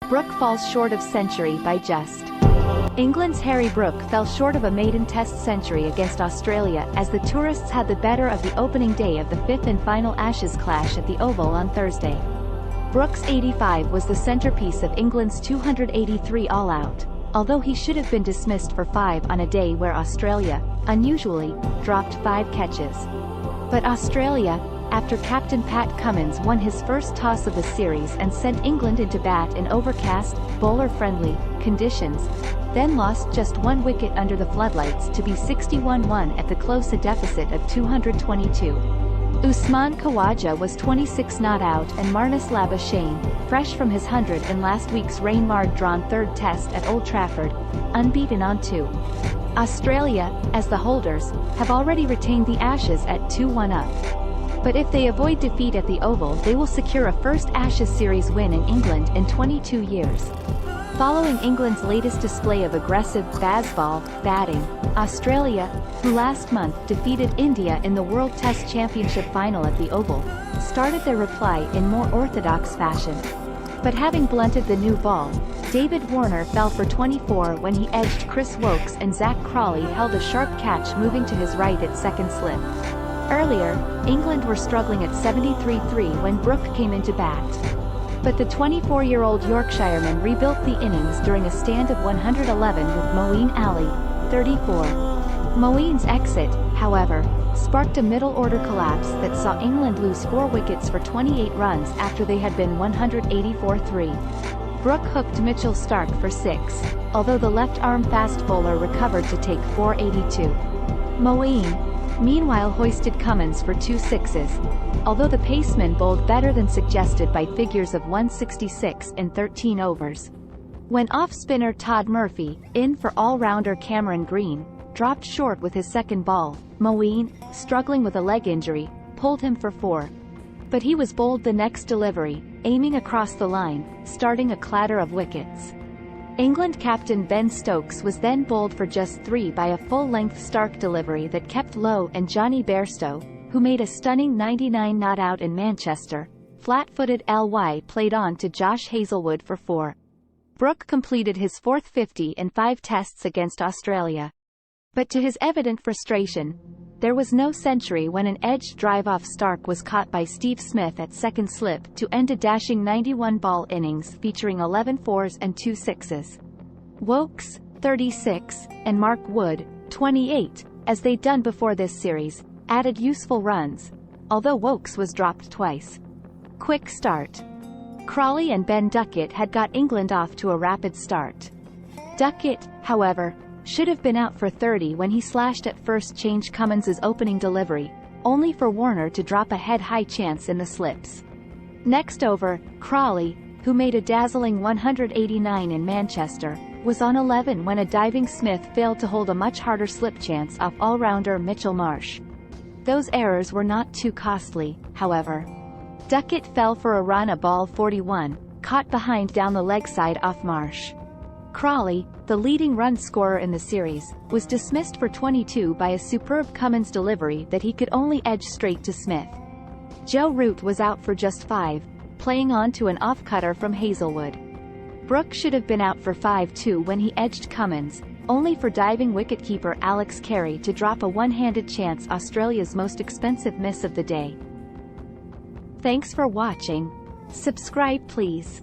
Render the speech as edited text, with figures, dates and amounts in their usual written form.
Brook falls short of century by just. England's Harry Brook fell short of a maiden Test century against Australia as the tourists had the better of the opening day of the fifth and final Ashes clash at the Oval on Thursday. Brook's 85 was the centerpiece of England's 283 all-out, although he should have been dismissed for 5 on a day where Australia, unusually, dropped 5 catches. But Australia, after captain Pat Cummins won his first toss of the series and sent England into bat in overcast, bowler-friendly conditions, then lost just 1 wicket under the floodlights to be 61-1 at the close, a deficit of 222. Usman Khawaja was 26 not out and Marnus Labuschagne, fresh from his 100 in last week's rain-marred drawn third test at Old Trafford, unbeaten on 2. Australia, as the holders, have already retained the Ashes at 2-1 up. But if they avoid defeat at the Oval, they will secure a first Ashes series win in England in 22 years. Following England's latest display of aggressive baseball batting, Australia, who last month defeated India in the World Test Championship final at the Oval, started their reply in more orthodox fashion. But having blunted the new ball, David Warner fell for 24 when he edged Chris Wokes and Zach Crawley held a sharp catch moving to his right at second slip. Earlier, England were struggling at 73-3 when Brook came into bat. But the 24-year-old Yorkshireman rebuilt the innings during a stand of 111 with Moeen Ali, 34. Moeen's exit, however, sparked a middle-order collapse that saw England lose 4 wickets for 28 runs after they had been 184-3. Brook hooked Mitchell Starc for 6, although the left-arm fast bowler recovered to take 482. Moeen, meanwhile, hoisted Cummins for 2 sixes, although the paceman bowled better than suggested by figures of 166 in 13 overs. When off-spinner Todd Murphy, in for all-rounder Cameron Green, dropped short with his second ball, Moeen, struggling with a leg injury, pulled him for 4. But he was bowled the next delivery, aiming across the line, starting a clatter of wickets. England captain Ben Stokes was then bowled for just 3 by a full-length Starc delivery that kept low, and Johnny Bairstow, who made a stunning 99 not out in Manchester, flat-footed LY played on to Josh Hazlewood for 4. Brook completed his 4th 50 in 5 tests against Australia. But to his evident frustration, there was no century when an edged drive off Starc was caught by Steve Smith at second slip to end a dashing 91-ball innings featuring 11 fours and 2 sixes. Wokes, 36, and Mark Wood, 28, as they'd done before this series, added useful runs, although Wokes was dropped twice. Quick start. Crawley and Ben Duckett had got England off to a rapid start. Duckett, however, should have been out for 30 when he slashed at first change Cummins's opening delivery, only for Warner to drop a head-high chance in the slips. Next over, Crawley, who made a dazzling 189 in Manchester, was on 11 when a diving Smith failed to hold a much harder slip chance off all-rounder Mitchell Marsh. Those errors were not too costly, however. Duckett fell for a run a ball 41, caught behind down the leg side off Marsh. Crawley, the leading run scorer in the series, was dismissed for 22 by a superb Cummins delivery that he could only edge straight to Smith. Joe Root was out for just 5, playing on to an off-cutter from Hazlewood. Brook should have been out for 5-2 when he edged Cummins, only for diving wicketkeeper Alex Carey to drop a one-handed chance, Australia's most expensive miss of the day. Thanks for watching. Subscribe please.